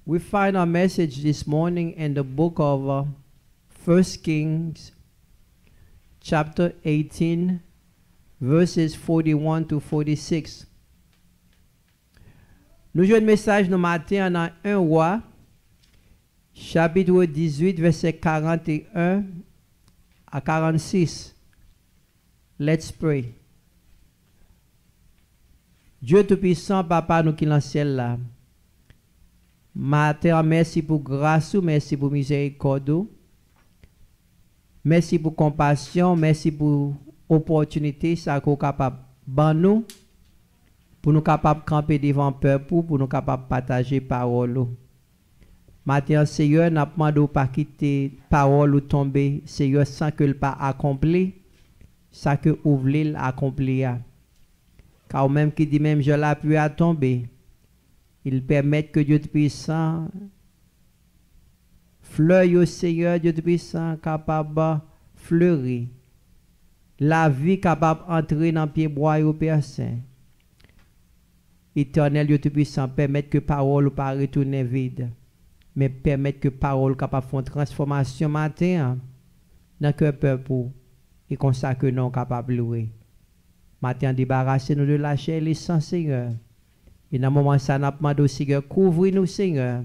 We find our message this morning in the book of 1 Kings, chapter 18, verses 41 to 46. Nous jouons un message le matin dans 1 Roi, chapitre 18, verset 41 à 46. Let's pray. Dieu Tout-Puissant, Papa, nous qui dans le ciel là. Matin, merci pour grâce, merci pour miséricorde, merci pour compassion, merci pour opportunité, ça qu'on capable ban nous, pour nous capable camper devant peuple, pour nous capable partager parole. Matin, Seigneur, n'a pas demandé pas quitter parole ou tomber, Seigneur, sans que le pas accompli, ça que ouvrir accompli. Car même qui dit même je l'appuie à tomber. Il permet que Dieu Tout-Puissant fleuille au Seigneur, Dieu Tout-Puissant, capable fleurir. La vie capable d'entrer dans le pied bois au Père Saint. Éternel Dieu Tout-Puissant, permettre que parole ne pas retourner vide, mais permettre que parole capable de faire une transformation matin dans le cœur peuple et comme ça que nous sommes capables de louer. Matin, débarrassez-nous de la chair et les sang, Seigneur. Et dans le moment où ça n'a pas demandé, Seigneur, couvre-nous, Seigneur,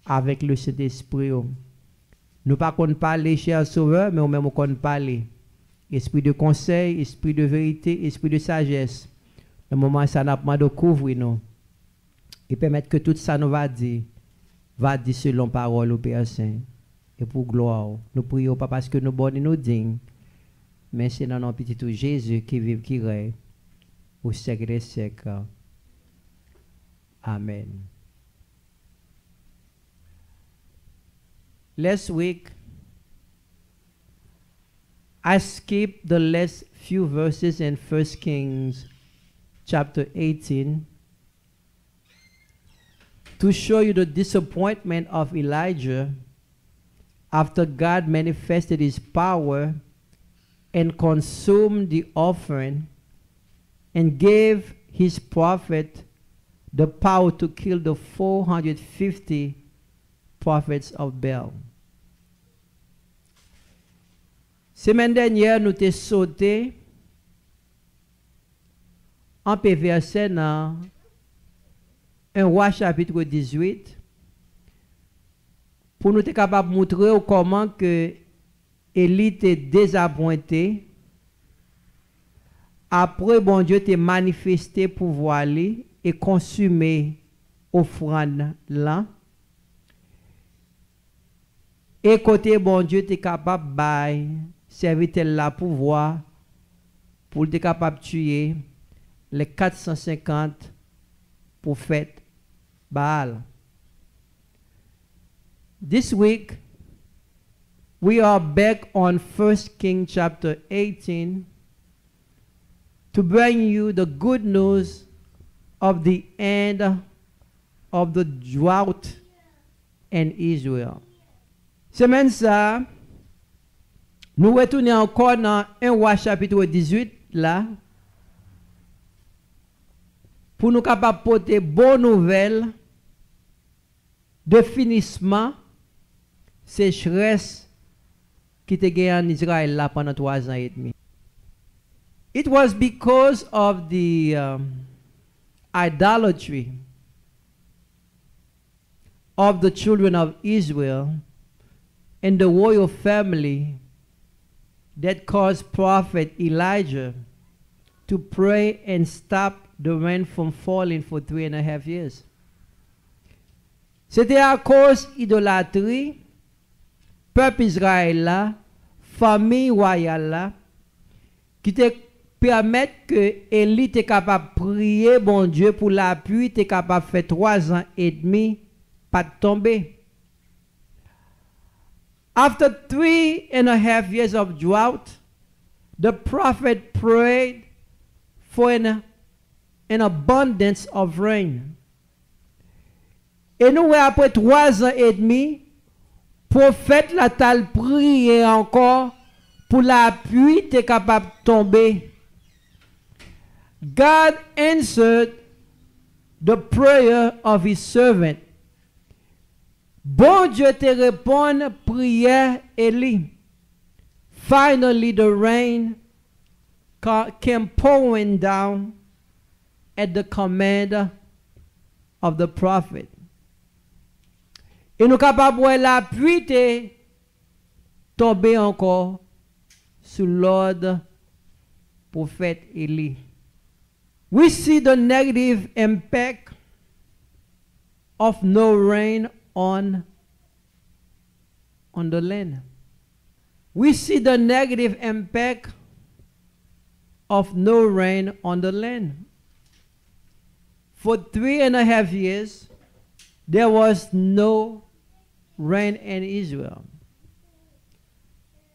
avec le Saint-Esprit. Nous pas qu'on parle, cher Sauveur, mais même qu'on parle. Esprit de conseil, esprit de vérité, esprit de sagesse. Dans le moment où ça n'a pas demandé, couvre-nous. Et permettre que tout ça nous va dire selon parole au Père Saint. Et pour gloire, nous prions pas parce que nous bonnes et nous dignes, mais c'est dans notre petit tout Jésus qui vit, qui règne au siècle des siècles. Amen. Last week, I skipped the last few verses in 1 Kings chapter 18 to show you the disappointment of Elijah after God manifested his power and consumed the offering and gave his prophet the power to kill the 450 prophets of Baal. Semaine dernière, nous t'ai sauté en verset dans 1 Roi chapitre 18 pour nous être capable de montrer comment que Élie était désappointé. Après, bon Dieu t'a manifesté pouvoir aller et consumer offrande là. Et côté bon Dieu t'es capable de servir la pouvoir pour être capable de tuer les 450 prophètes Baal. This week we are back on 1 Kings chapter 18 to bring you the good news of the end of the drought in Israel. Semaine ça, nous retournons encore dans 1 Roi chapitre 18 là pour nous capables de porter bonne nouvelle de finissement sécheresse qui était gagné en Israël là pendant 3 ans et demi. It was because of the idolatry of the children of Israel and the royal family that caused prophet Elijah to pray and stop the rain from falling for 3.5 years. C'était à cause idolâtrie, peuple Israël là, famille royale là, qui te permettre que Élie était capable de prier bon Dieu pour l'appui, était capable de faire 3 ans et demi, pas de tomber. After 3.5 years of drought, the prophet prayed for an abundance of rain. Et nous, après 3 ans et demi, prophète la tal prié encore pour la pluie était capable de tomber. God answered the prayer of his servant. Bon Dieu te répond prière Élie. Finally the rain came pouring down at the command of the prophet. Et nous capables de la pluie te tomber encore sous l'ordre prophète Élie. We see the negative impact of no rain on the land. We see the negative impact of no rain on the land. For 3.5 years, there was no rain in Israel.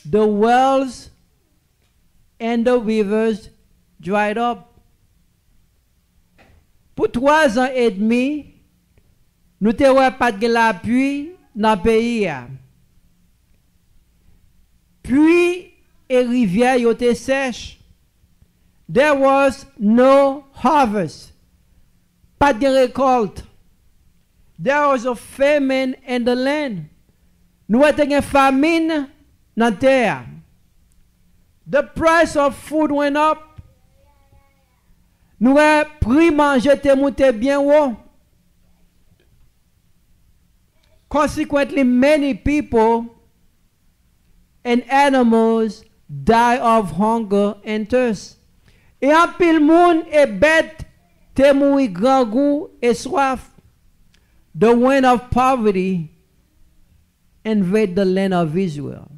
The wells and the rivers dried up. Pour 3 ans et demi, nous n'avons pas de la pluie dans le pays. Pluie et rivière étaient sèches. There was no harvest. Pas de récolte. There was a famine in the land. Nous avons une famine dans la terre. The price of food went up. Nous avons prix manger te monté bien haut. Consequently, many people and animals die of hunger and thirst. Et en pile monde et bête te mouri grand goût et soif. The wind of poverty invade the land of Israel.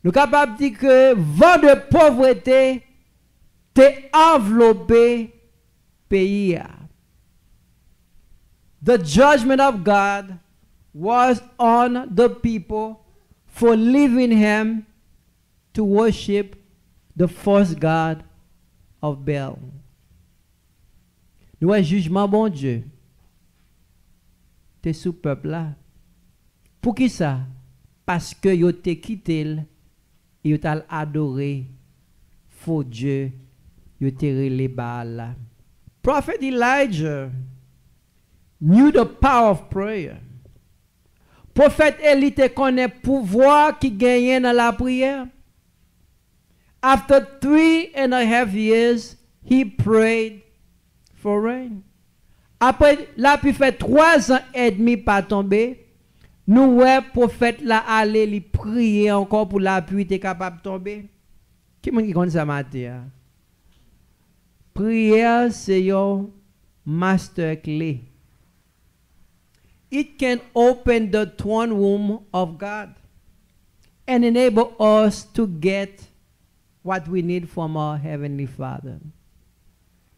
Nous sommes capables de dire que vent de pauvreté te enveloppé pays. The judgment of God was on the people for leaving him to worship the false god of Baal. Nous avons jugement bon Dieu. T'es sous peuple là. Pour qui ça? Parce que yo te quitté et yo t'as adoré faux Dieu, yo te relé Baal. Prophet Elijah knew the power of prayer. Prophète Élie te connaît pouvoir qui gagnait dans la prière. After 3.5 years, he prayed for rain. Après, là, puis fait 3 ans et demi pas tomber. Nous, ouais, prophète là, aller lui prier encore pour la pluie était capable de tomber. Qui m'a dit comme ça matin? Prière, c'est un master clé. It can open the throne room of God and enable us to get what we need from our Heavenly Father.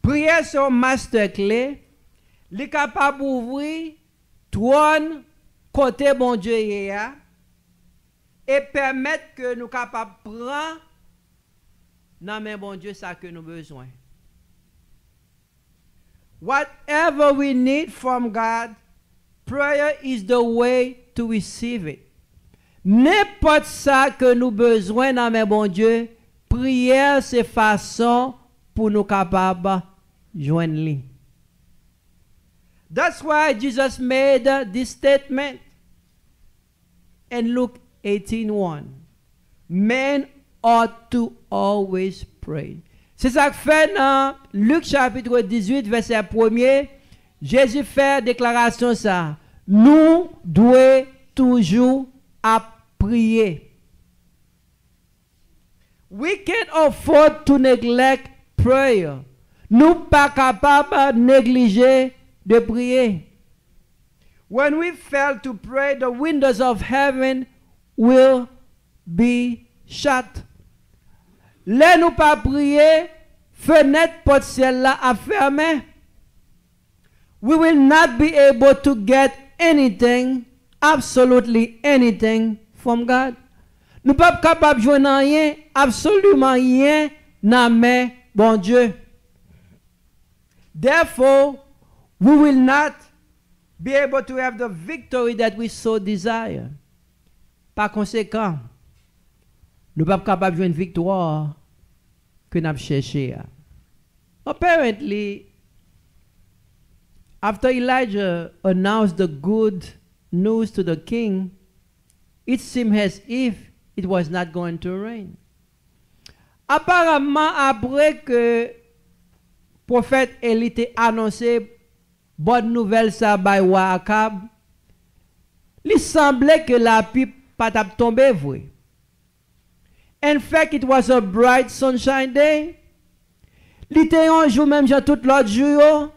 Prière, c'est un master clé. Il est capable d'ouvrir trône côté bon Dieu et permettre que nous capables de prendre dans main bon Dieu ça que nous besoin. Whatever we need from God, prayer is the way to receive it. N'importe ça que nous besoin dans main bon Dieu, prière c'est façon pour nous capables joindre lui. That's why Jesus made this statement in Luke 18:1. Men ought to always pray. C'est ça que fait dans Luc chapitre 18, verset 1er. Jésus fait déclaration ça. Nous devons toujours à prier. We can't afford to neglect prayer. Nous pas capables de négliger de prier. When we fail to pray, the windows of heaven will be shut. Là nous pas prier, fenêtre porte ciel là à fermer. We will not be able to get anything, absolutely anything from God. Nous pas capable de joindre rien, absolument rien dans main bon Dieu. Therefore, we will not be able to have the victory that we so desire. Par conséquent, nous ne sommes pas capables de jouer une victoire que nous avons cherché. Apparently, after Elijah announced the good news to the king, it seemed as if it was not going to rain. Apparemment, après que prophète Élie était annoncé bonne nouvelle ça by roi Akab, il semblait que la pluie pas tomber vrai. In fact, it was a bright sunshine day. Il était un jour même tout l'autre jour.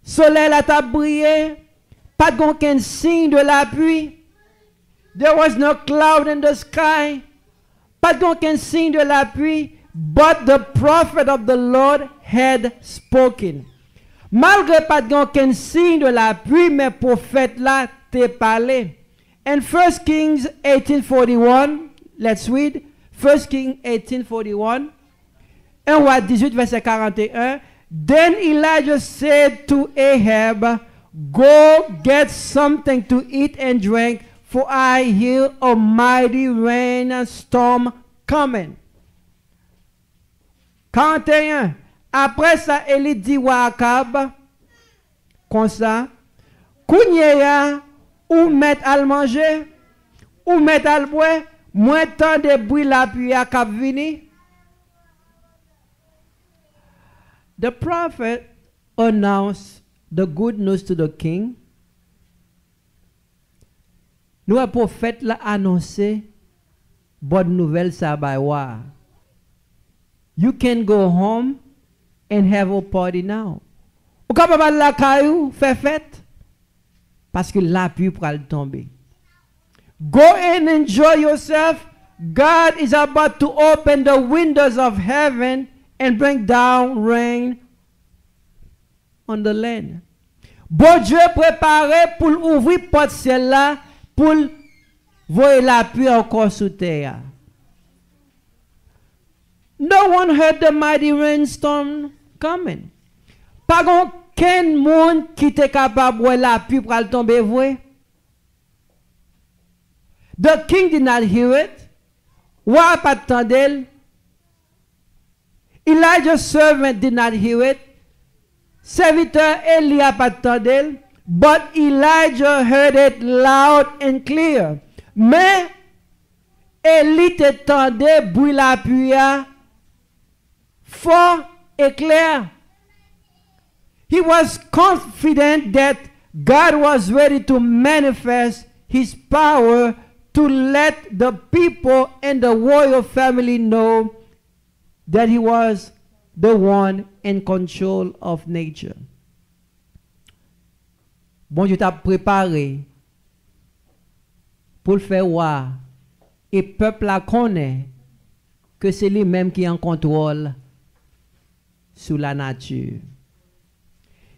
Soleil a brillé. Pas d'aucun signe de la pluie. There was no cloud in the sky. Pas d'aucun signe de la pluie. But the prophet of the Lord had spoken. Malgré pas d'aucun signe de la pluie, mais prophète là t'a parlé. In 1 Kings 18:41, let's read. 1 Kings 18:41. 1 roi 18, verset 41. Then Elijah said to Ahab, go get something to eat and drink, for I hear a mighty rain and storm coming. 41. Après ça, Élie dit à Akab, comme ça, Kounyea, ou mettre à manger, ou mettre à boire, moins temps de bruit la pluie à Cap vini. The prophet announced the good news to the king. Nous, le prophète l'a annoncé bonne nouvelle ça by wa. You can go home and have a party now. Ou capable la caillou faire fête parce que la pluie pral tomber. Go and enjoy yourself. God is about to open the windows of heaven and bring down rain on the land. Bon Dieu préparé pour ouvrir porte ciel là pour voir la pluie encore sous terre. No one heard the mighty rainstorm coming. Pas aucun monde qui était capable de voir la pluie pour tomber vrai. The king did not hear it. Roi pas attendel. Elijah's servant did not hear it. Serviteur Elia pas attendel. But Elijah heard it loud and clear. Mais Élie t'entendait bruit la pluie fort et clair. He was confident that God was ready to manifest his power to let the people and the royal family know that he was the one in control of nature. Bon Dieu t'a préparé pour le faire voir et peuple la connaît que c'est lui-même qui est en contrôle sur la nature.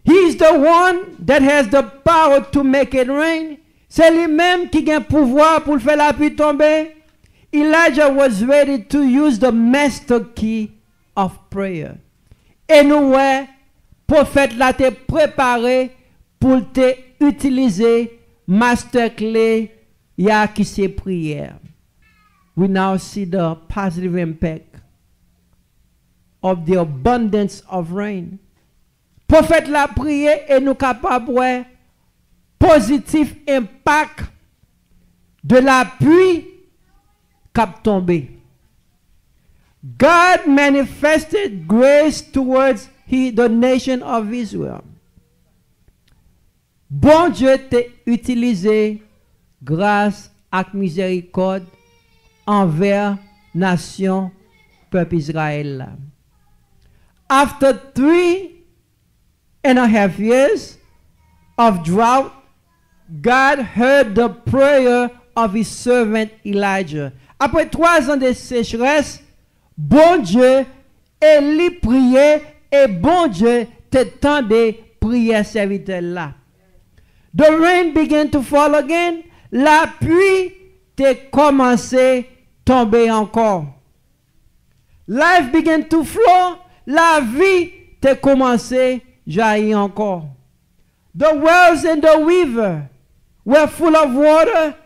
He's the one that has the power to make it rain. C'est lui-même qui a le pouvoir pour faire la pluie tomber. Elijah was ready to use the master key of prayer. Et nous, prophète là t'es préparé pour te utiliser master clé ya qui c'est prière. We now see the positive impact of the abundance of rain. Prophète la prière et nous capables positif impact de la pluie cap tombé. God manifested grace towards the nation of Israel. Bon Dieu t'a utilisé grâce à miséricorde envers nation peuple Israël. After 3.5 years of drought, God heard the prayer of his servant Elijah. Après 3 ans de sécheresse, bon Dieu, Élie priait et bon Dieu t'entendait prier serviteur là. The rain began to fall again. La pluie t'a commencé tomber encore. Life began to flow. La vie t'a commencé jaillir encore. The wells and the river were full of water.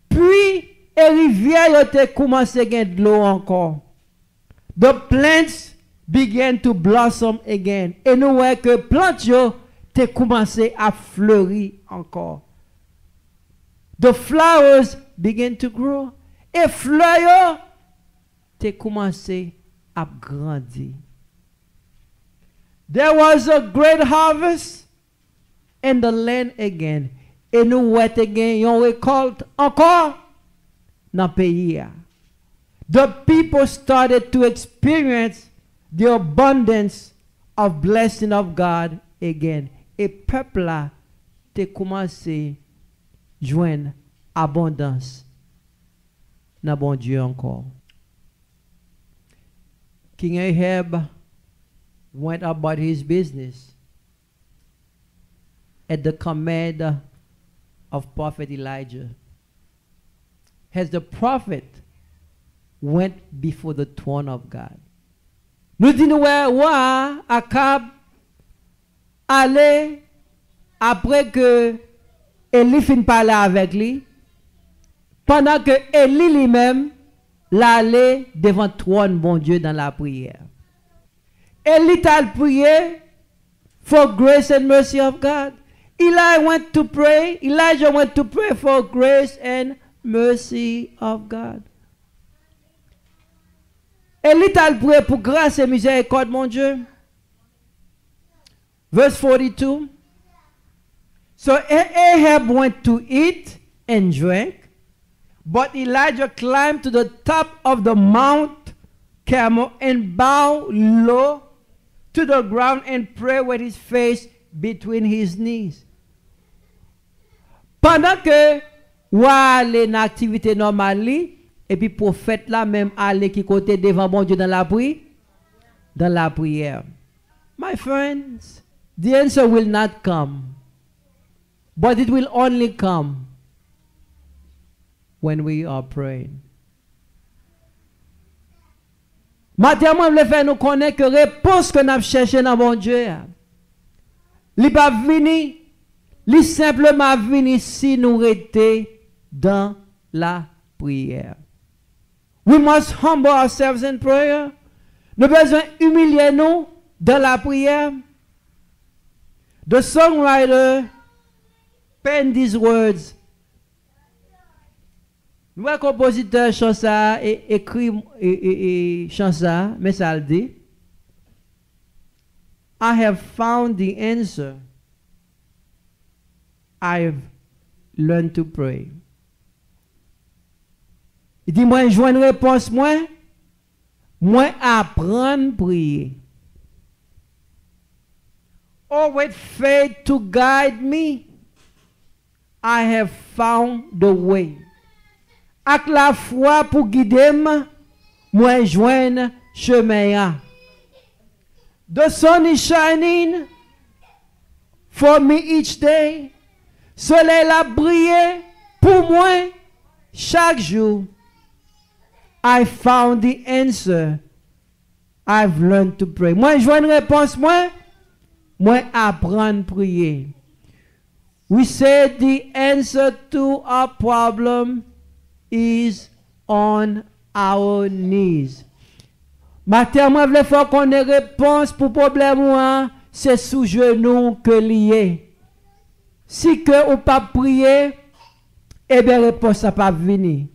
Puis et rivière t'a commencé à gagner de l'eau encore. The plants began to blossom again. Et nous voyons que plantes t'a commencé à fleurir encore. the flowers begin to grow. Et fleurs te commencé à grandir. There was a great harvest in the land again. Et nous wet again, yon récolte encore dans le pays. The people started to experience the abundance of blessing of God again. Et peuple là te commencé joindre abondance dans bon Dieu encore. King Ahab went about his business at the command of prophet Elijah. As the prophet went before the throne of God. Nous disons, ouais, Akab allait après que Élie fin parler avec lui, pendant que Élie lui-même l'allait devant le trône, bon Dieu, dans la prière. Élie t'a prié for grace and mercy of God. Elijah went to pray for grace and mercy of God. Élie t'a prié pour grâce et miséricorde, mon Dieu. Verse 42. So Ahab went to eat and drink, but Elijah climbed to the top of the Mount Carmel and bowed low to the ground and prayed with his face between his knees. Pendant que ou aller dans l'activité normale, et puis prophète là même aller qui côté devant bon Dieu dans la prière. My friends, the answer will not come, but it will only come when we are praying. Maintenant, je veux faire nous connaître que la réponse que nous cherchons dans mon Dieu, il n'est pas venu, il est simplement venu si nous étions dans la prière. We must humble ourselves in prayer. Nous devons humilier nous dans la prière. The songwriter penned these words. Le compositeur chante ça et écrit chante ça, mais ça le dit. I have found the answer. I've learned to pray. Il dit, moi, je vois une réponse, moi, apprendre à prier. Oh, with faith to guide me, I have found the way. Avec la foi pour guider moi, joindre chemin. The sun is shining for me each day. Soleil a brillé pour moi chaque jour. I found the answer. I've learned to pray. Moi, je vois une réponse, moi apprendre à prier. We said the answer to our problem is on our knees. Matin, moi, je veux faire qu'on ait réponse pour problème, c'est sous genou que lié. Si que ou pas prier, eh bien, réponse ça pas venir.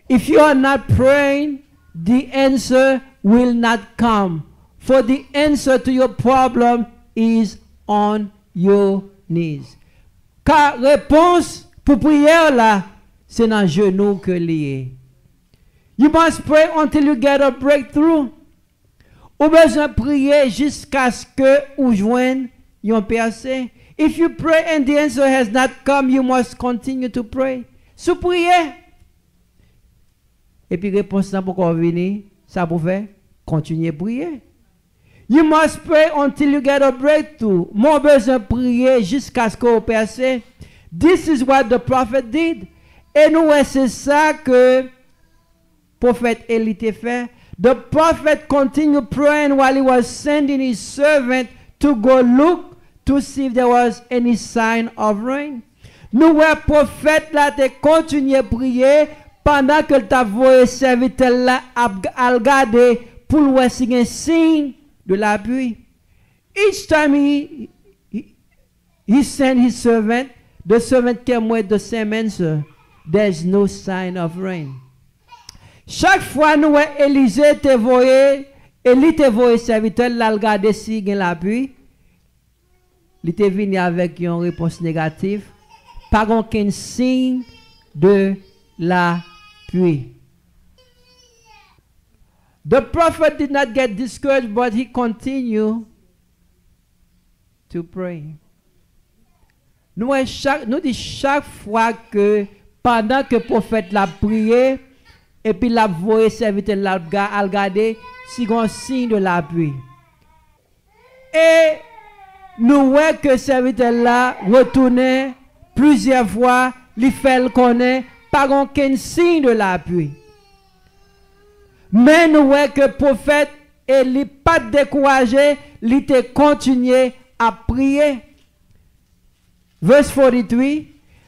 If you are not praying, the answer will not come. For the answer to your problem is on your knees. Car réponse pour prière là, c'est dans genou que lié. You must pray until you get a breakthrough. Ou besoin prier jusqu'à ce que ou joigne yon percé. If you pray and the answer has not come, you must continue to pray. Sous prier. Et puis réponse là pour venir, ça pour faire continuer à prier. You must pray until you get a breakthrough. Mon besoin prier jusqu'à ce que percé. This is what the prophet did. Et nous c'est ça que prophète Élie fait. The prophet continued praying while he was sending his servant to go look to see if there was any sign of rain. Nous le prophète là te continuer prier pendant que ta voix serviteur là a regardé pour voir si un signe de la pluie. Each time he sent his servant, the servant came with the same answer. there's no sign of rain. Chaque fois nous Élisée te voyé, Élie te voyé serviteur là regarder si gen la pluie. Il était venu avec une réponse négative, pas aucun signe de la pluie. The prophet did not get discouraged, but he continued to pray. Nous disons chaque fois que pendant que le prophète l'a prié, et puis l'a voyé serviteur l'a regardé, si un signe de la pluie. Et nous voyons que le serviteur là retourné plusieurs fois, il fait le connaître, pas aucun signe de la pluie. Mais nous voyons que le prophète, il n'est pas découragé, il a continué à prier. Verse 43,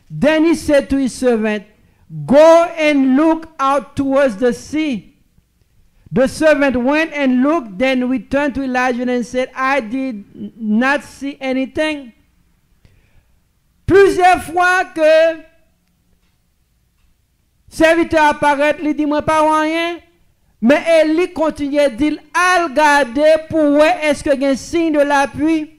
then he said to his servant, go and look out towards the sea. The servant went and looked, then returned to Elijah and said, I did not see anything. Plusieurs fois que serviteur apparaît, il dit, moi pas rien. Mais Élie continue à dire, à regarder pour voir est-ce qu'il y a un signe de la pluie.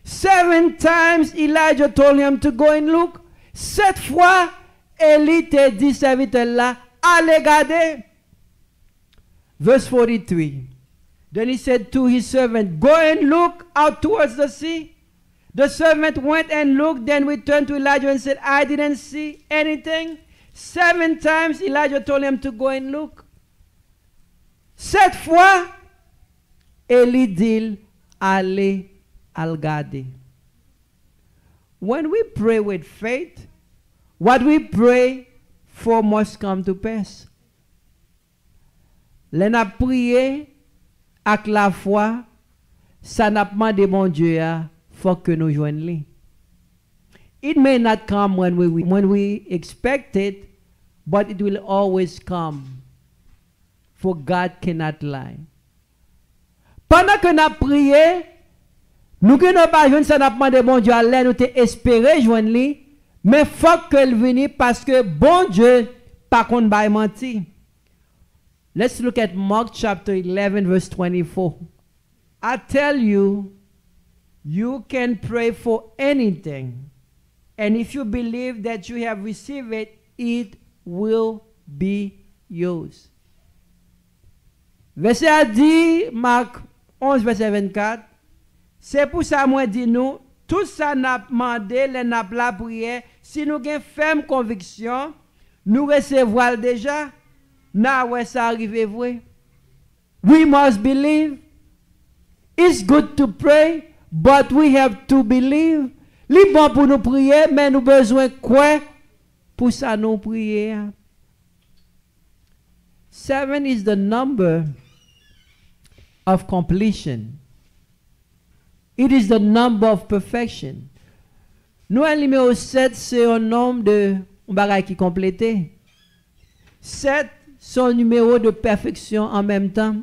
7 times Elijah told him to go and look. 7 fois, Élie te dit serviteur là, allez regarder. Verse 43. Then he said to his servant, go and look out towards the sea. The servant went and looked, then returned to Elijah and said, I didn't see anything. 7 times Elijah told him to go and look. 7 fois, Élie dit, allez regarder. When we pray with faith, what we pray for must come to pass. L'on a prié avec la foi, ça n'a pas demandé mon Dieu, faut que nous joignions. It may not come when we expect it, but it will always come. For God cannot lie. Pendant que nous avons prié, nous ne pouvons pas joindre ça n'a pas demandé mon Dieu à l'aide, nous t'es espéré joindre lui, mais faut qu'elle vienne parce que bon Dieu pas qu'on va mentir. Let's look at Mark chapter 11 verse 24. I tell you, you can pray for anything. And if you believe that you have received it, it will be yours. Verset a dit, Marc 11 verset 24, c'est pour ça moi dit nous, tout ça n'a demandé, n'a la prière, si nous avons ferme conviction, nous recevons déjà. Now where ça arrive vrai. We must believe. It's good to pray, but we have to believe. Li bon pour nous prier, mais nous besoin quoi pour ça nous prier. 7 is the number of completion. It is the number of perfection. Nous le numéro 7 c'est un nombre de bagaille qui complété. 7 son numéro de perfection en même temps.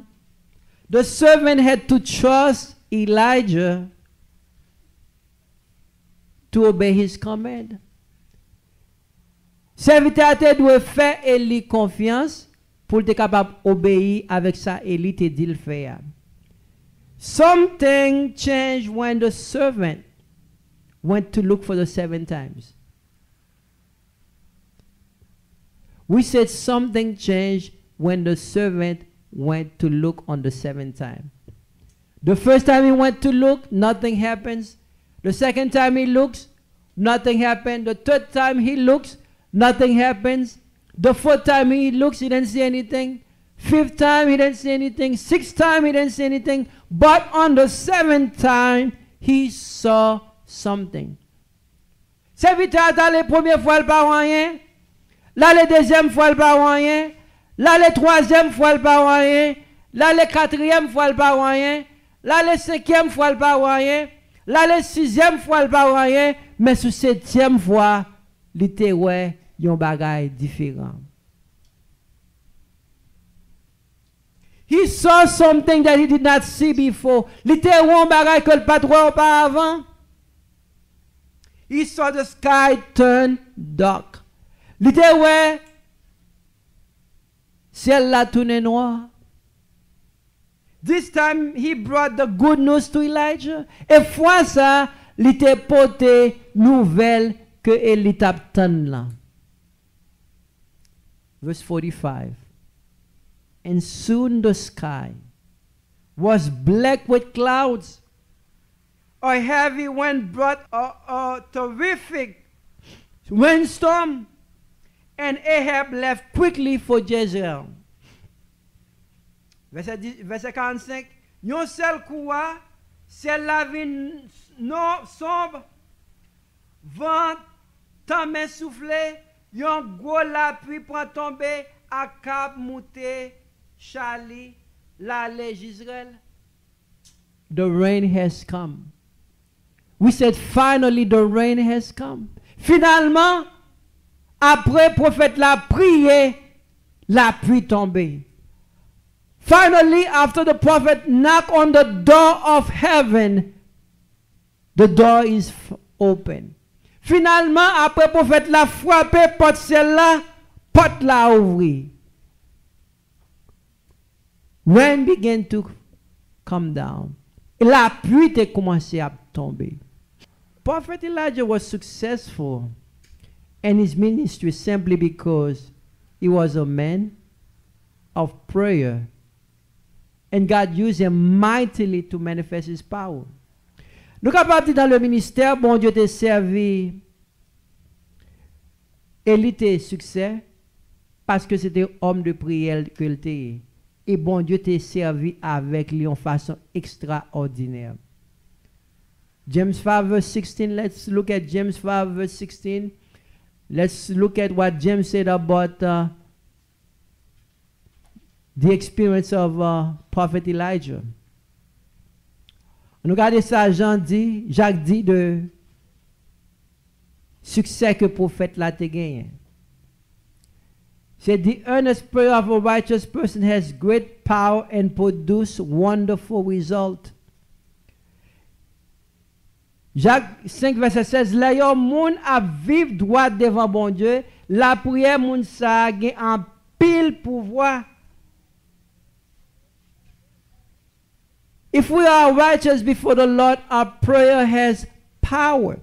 The servant had to trust Elijah to obey his command. Serviteur doit faire Élie confiance pour être capable d'obéir avec ça Élie te dit le faire. Something changed when the servant went to look for the 7 times. We said something changed when the servant went to look on the 7th time. The first time he went to look, nothing happens. The second time he looks, nothing happened. The third time he looks, nothing happens. The fourth time he looks, he didn't see anything. 5th time he didn't see anything. 6th time he didn't see anything. But on the 7th time, he saw something. Serviteur dans les premières fois, il pas rien. Là, la deuxième fois, il pas rien. Là, la troisième fois, il pas rien. Là, la quatrième fois, il pas rien. Là, la cinquième fois, il pas rien. Là, la sixième fois, il pas rien. Mais sur 7e fois, il était ouais, un bagage différent. He saw something that he did not see before. Il était un bagage que le patron auparavant. He saw the sky turn dark. Il était ouais, ciel la tourné noir. This time he brought the good news to Elijah. Et fois ça, il était porté nouvelle que Élie t'attend là. Verse 45. And soon the sky was black with clouds. A heavy wind brought a terrific windstorm, and Ahab left quickly for Jezreel. Verset 45. Yon seul coup, c'est la vie sombre, vent, temps soufflé, yon gros la pluie pour tomber, à Cap monter, Charlie, la Israël. The rain has come. We said finally the rain has come. Finalement, après prophète la prié, la pluie tombée. Finally, after the prophet knocked on the door of heaven, the door is open. Finalement, après prophète la frappé porte celle-là, porte la ouvri. Rain began to come down. Et la pluie a commencé à tomber. Prophet Elijah was successful in his ministry simply because he was a man of prayer. And God used him mightily to manifest his power. Nous capables dans le ministère, bon Dieu t'a servi. Il était succès parce que c'était homme de prière que il était. Et bon Dieu t'a servi avec lui en façon extraordinaire. James 5 verse 16, let's look at James 5 verse 16. Let's look at what James said about the experience of Prophet Elijah. Nous regardons ça, Jacques dit de succès que le prophète l'a gagné. C'est the earnest prayer of a righteous person has great power and produce wonderful result. Jacques 5 verset 16, là yon moun a vivre droit devant bon Dieu, la prière moun sa gen en pile pouvoir. If we are righteous before the Lord, our prayer has power.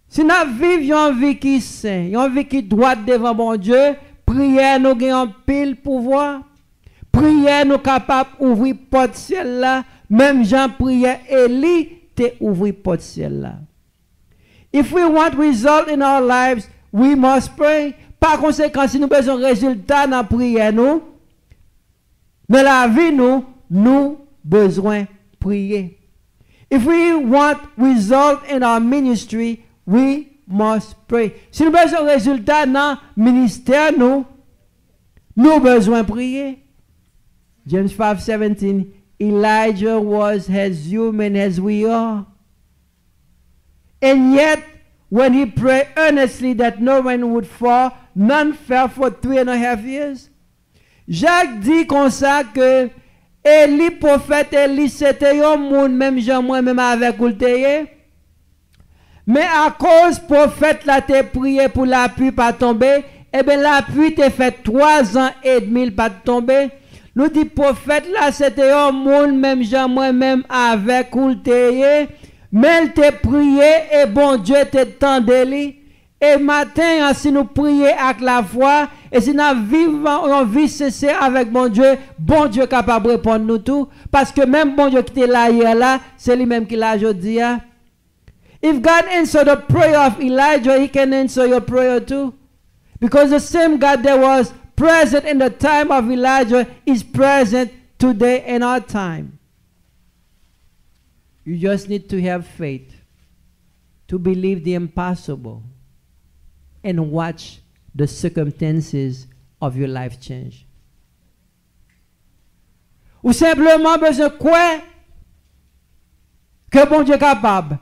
Si nous vivons une vie qui saint, une vie qui droite devant bon Dieu, prière nous gen en pile pouvoir. Prière nous capable ouvrir porte ciel là, même Jean prière Élie te ouvrir porte ciel là. If we want result in our lives, we must pray. Par conséquent, si nous besoin résultat dans prière nous, dans la vie nous besoin prier. If we want result in our ministry, we must pray. Si nous besoin résultat dans ministère nous besoin prier. James 5:17, Elijah was as human as we are. And yet, when he prayed earnestly that no rain would fall, none fell for 3.5 years. Jacques dit comme ça que Élie, prophète Élie, c'était un monde, même Jean, moi-même avec vous. Mais à cause prophète là te prié pour la pluie pas tomber, eh bien la pluie te fait 3 ans et demi pas tomber. Nous dit prophète là c'était un monde, même Jean, moi-même avec vous. Mais il te prié et bon Dieu te tendé. Et matin, si nous prions avec la foi, et si nous vivons une vie sincère avec bon Dieu est capable de répondre nous tout. Parce que même bon Dieu qui était là hier là, c'est lui-même qui l'a aujourd'hui. If God answered the prayer of Elijah, he can answer your prayer too. Because the same God that was present in the time of Elijah is present today in our time. You just need to have faith to believe the impossible and watch the circumstances of your life change. Ou simplement besoin de quoi que bon Dieu est capable.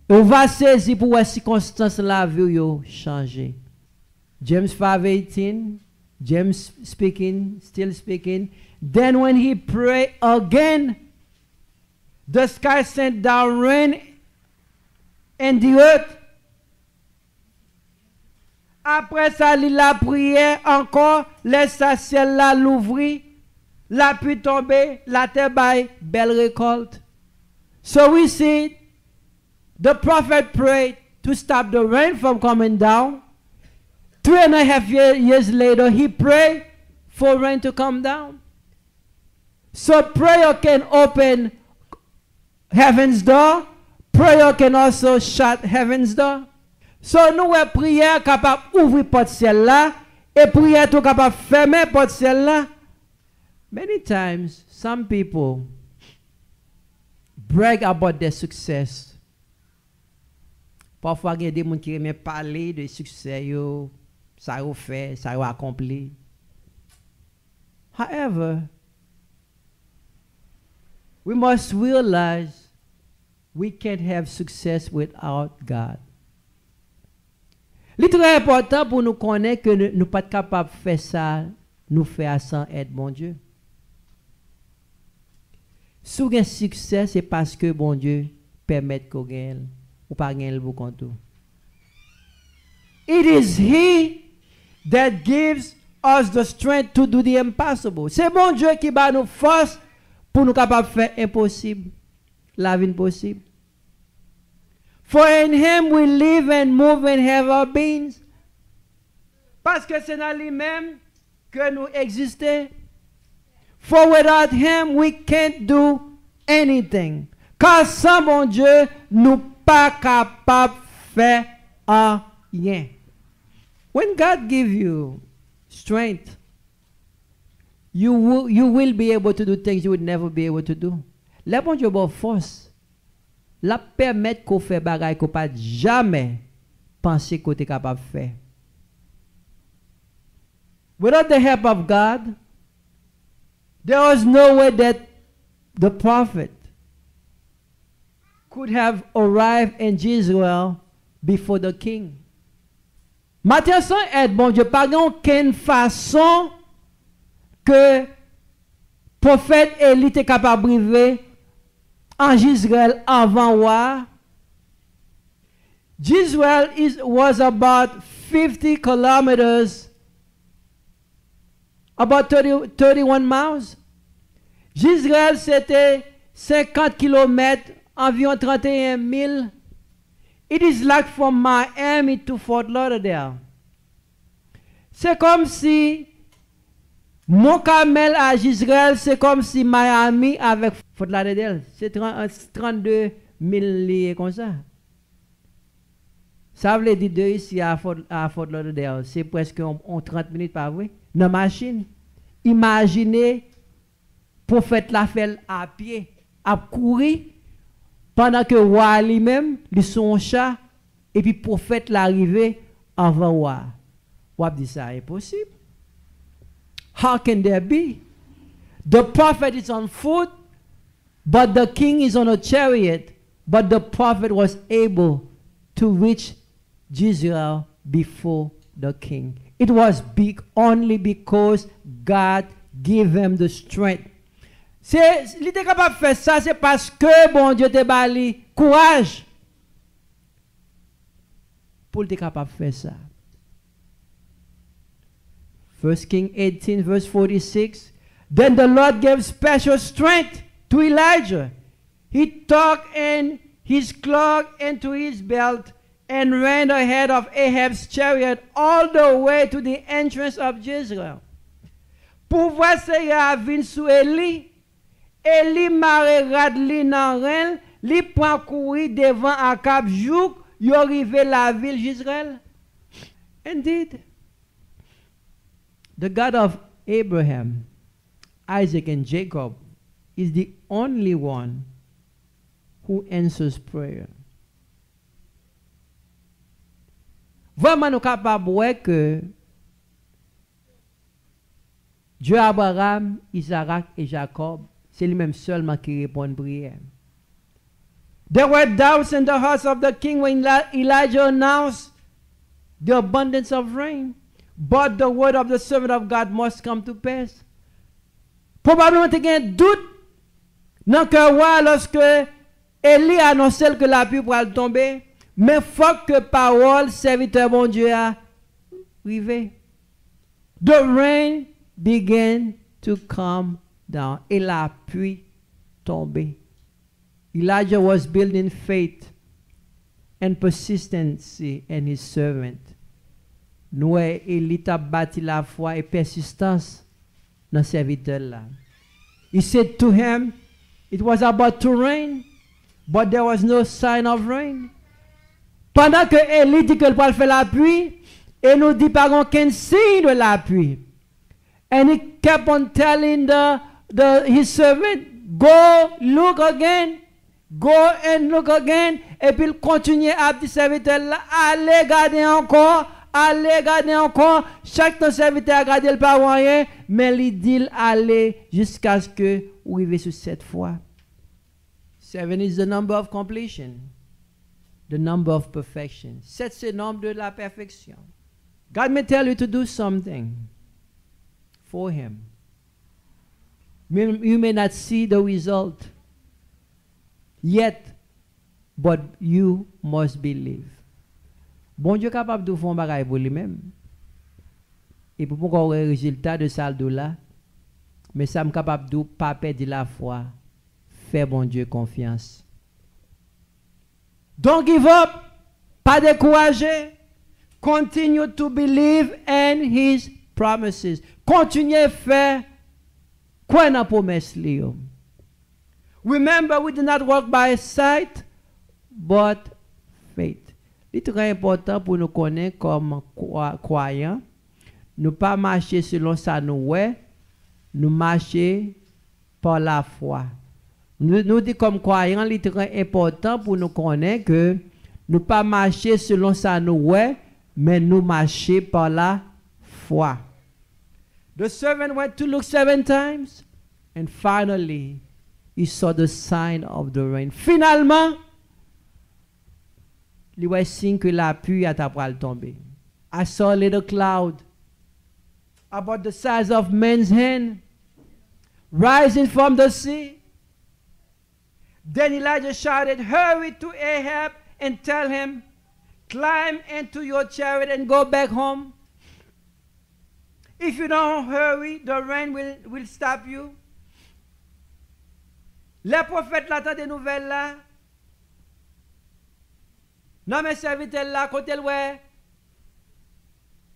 On va saisir pour les circonstances la vie changer. James 5:18, James speaking, still speaking. Then when he prayed again, the sky sent down rain and the earth Après ça, il a prié encore, laisse sa ciel là l'ouvrir, la pluie tomber, la terre baille, belle récolte. So we see the prophet prayed to stop the rain from coming down. 3.5 years later, he prayed for rain to come down. So prayer can open heaven's door. Prayer can also shut heaven's door. So nous avons prière capable d'ouvrir porte ciel là et prière tout capable fermer porte ciel là. Many times, some people brag about their success. Parfois, il y a des gens qui aiment parler de succès, ça a fait, ça a accompli. However, we must realize we can't have success without God. C'est très important pour nous connaître que nous ne sommes pas capables de faire ça, nous faire sans aide, bon Dieu. Si vous avez succès, c'est parce que bon Dieu permet qu'on gagne ou pas gagner le compte. It is He that gives us the strength to do the impossible. C'est bon Dieu qui va nous force pour nous capables de faire impossible, la vie impossible. For in Him we live and move and have our beings. Parce que c'est dans lui-même que nous existons. For without Him we can't do anything. Car sans bon Dieu, nous pas capables de faire rien. When God gives you strength, you will be able to do things you would never be able to do. Le bon Dieu a force. La permettre qu'on fait bagaille qu'on pas jamais penser qu'on est capable de faire. Without the help of God, there was no way that the prophet could have arrived in Israel before the king. Matthieu sans aide, bon Dieu, pas aucune façon que prophète Élie était capable d'arriver en Israël avant roi. Israel was about 50 kilometers, about 31 miles. Israël c'était 50 kilomètres, environ 31 000. It is like from Miami to Fort Lauderdale. C'est comme si Mont-Carmel à Israël, c'est comme si Miami avec Fort Lauderdale. C'est 32 000 liés comme ça. Ça veut dire de ici à Fort Lauderdale, c'est presque 30 minutes par vrai. Dans la machine. Imaginez, prophète la fait à pied, à courir, pendant que roi lui-même, lui son chat, et puis prophète l'arrivée avant roi. Ou dit ça impossible. How can there be? The prophet is on foot, but the king is on a chariot. But the prophet was able to reach Israel before the king. It was big only because God gave him the strength. Il était capable de faire ça, c'est parce que bon Dieu te bali courage pour être capable de faire ça. 1 Kings 18 verse 46. Then the Lord gave special strength to Elijah. He tucked in his cloak into his belt and ran ahead of Ahab's chariot all the way to the entrance of Jezreel. Pour voir se ravine sous Élie, Élie mare rad li nan ren, li prend courir devant Akab jouk, yo rive la ville Jezreel. Indeed, the God of Abraham, Isaac and Jacob is the only one who answers prayer. Vraiment nous capables de que Dieu Abraham, Isaac et Jacob, c'est lui-même seulement qui répond à prière. There were doubts in the hearts of the king when Elijah announced the abundance of rain. But the word of the servant of God must come to pass. Probablement, il y a un doute dans le cœur lorsque Élie annonçait que la pluie pourrait tomber. Mais il faut que parole, serviteur bon Dieu, rivé. The rain began to come down. Et la pluie tombait. Elijah was building faith and persistency in his servant. Nous, il a bâti la foi et persistance dans serviteur là. He said to him, it was about to rain, but there was no sign of rain. Pendant que Élie dit qu'il va faire la pluie, et nous dit pas aucun signe de la pluie. And he kept on telling his servant, go look again, go and look again. Et puis il continuait à dire serviteur là, allez garder encore. Allez, gardez encore. Chaque serviteur a gardé le pas rien, mais il dit allez jusqu'à ce que vous arrivez sur cette fois. 7 is the number of completion, the number of perfection. 7 c'est le nombre de la perfection. God may tell you to do something for Him. You may not see the result yet, but you must believe. Bon Dieu est capable de faire un bagage pour lui-même. Et pour pouvoir avoir un résultat de ça là, mais ça me capable de pas perdre la foi. Faire bon Dieu confiance. Don't give up. Pas décourager. Continue to believe in His promises. Continuez à faire quoi dans la promesse. Remember, we do not walk by sight, but faith. C'est très important pour nous connaître comme croyants. Nous pas marcher selon ça nous ouais, nous marcher par la foi. Nous dit comme croyants, c'est très important pour nous connaître que nous pas marcher selon ça nous ouais, mais nous marcher par la foi. The servant went to look 7 times and finally he saw the sign of the rain. Finalement, il voit signe que la pluie a tombé. I saw a little cloud about the size of man's hand rising from the sea. Then Elijah shouted, hurry to Ahab and tell him, climb into your chariot and go back home. If you don't hurry, the rain will stop you. Les prophètes l'attendent des nouvelles là. Non, mais serviteur là, côté ouais,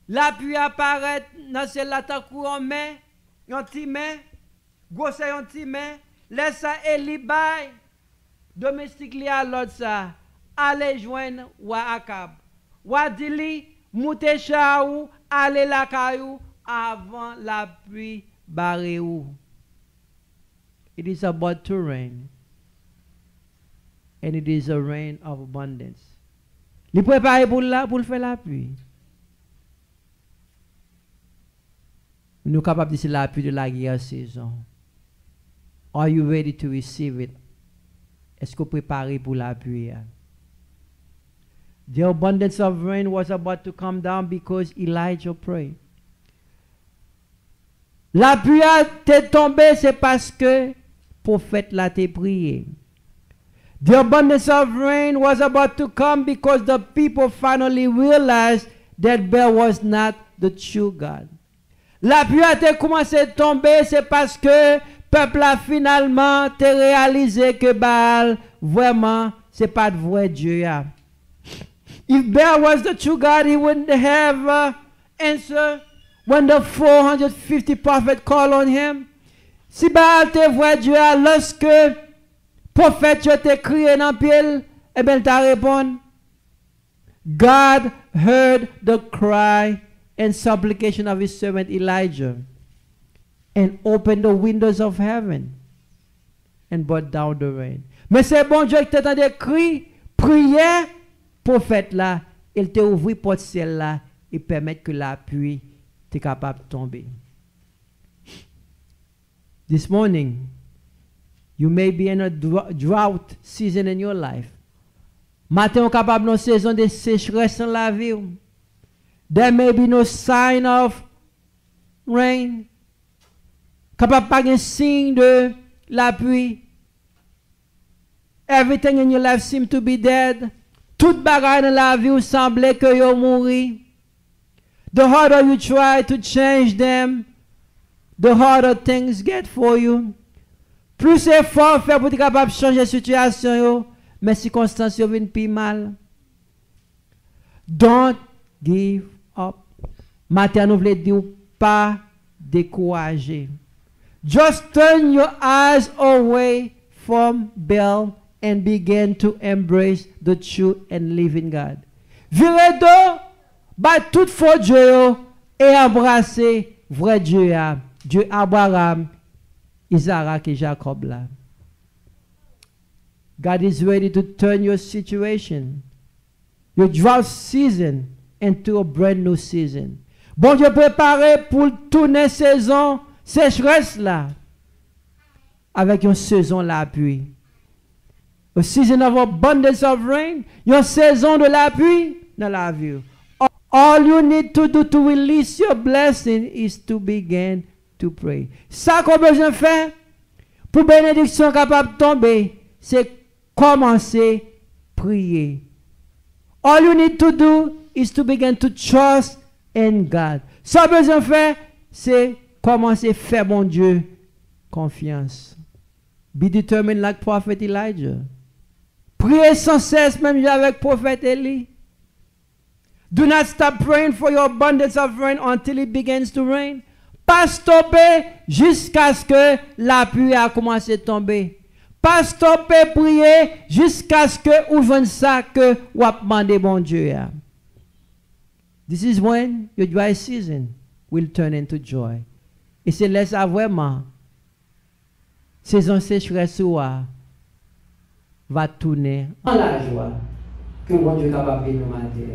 la pluie apparaît dans celle là, tant qu'on met, yon ti met, gosse yon ti met, laisse ça Eli bay, domestique li à l'autre ça, allez joindre wa Akab, wa dili, moute chaou, allez la kayou, avant la pluie barre ou. It is about to rain, and it is a rain of abundance. Il prépare pour le faire la pluie. Nous sommes capables de dire la pluie de la guerre saison. Are you ready to receive it? Est-ce que vous préparez pour la pluie? The abundance of rain was about to come down because Elijah prayed. La pluie a été tombée, c'est parce que le prophète l'a prié. The abundance of rain was about to come because the people finally realized that Baal was not the true God. La pluie a commencé à tomber, c'est parce que le peuple a finalement réalisé que Baal, vraiment, c'est pas de vrai Dieu. If Baal was the true God, he wouldn't have answer when the 450 prophets called on him. Si Baal était vrai Dieu, lorsque prophète tu te crié dans pied, eh bien tu répondu. God heard the cry and supplication of his servant Elijah and opened the windows of heaven and brought down the rain. Mais c'est bon Dieu qui t'entendait crier, prière, prophète là, il te ouvrit porte ciel là et permettre que la pluie t'est capable de tomber. This morning, you may be in a drought season in your life. Matin, on est capable de saison de sécheresse dans la vie. There may be no sign of rain. Capable pas de signe de la pluie. Everything in your life seems to be dead. Toute bagarre dans la vie semblait que yo mouri. the harder you try to change them, the harder things get for you. Plus effort fait pour être capable de changer la situation, mais les circonstances viennent plus mal. Don't give up. Matin, nous voulons dire pas décourager. Just turn your eyes away from Baal and begin to embrace the true and living God. Virez d'eau, bat tout faux Dieu et embrasser vrai Dieu, Dieu Abraham, Isaac et Jacob là. God is ready to turn your situation, your drought season, into a brand new season. Bon Dieu préparé pour tourner saison sécheresse là avec une saison la pluie. A season of abundance of rain, une saison de la pluie dans la vie. All you need to do to release your blessing is to begin to pray. Ça qu'on a besoin de faire pour bénédiction capable de tomber, c'est commencer à prier. All you need to do is to begin to trust in God. Ça qu'on a besoin de faire, c'est commencer à faire mon Dieu confiance. Be determined like prophet Elijah. Priez sans cesse même avec prophète Élie. Do not stop praying for your abundance of rain until it begins to rain. Pas stopper jusqu'à ce que la pluie a commencé à tomber. Pas stopper prier jusqu'à ce que vous voyez ça que vous demandez bon Dieu. This is when your dry season will turn into joy. Et c'est là ça vraiment saison sécheresse va tourner en la joie que bon Dieu est capable de nous mater.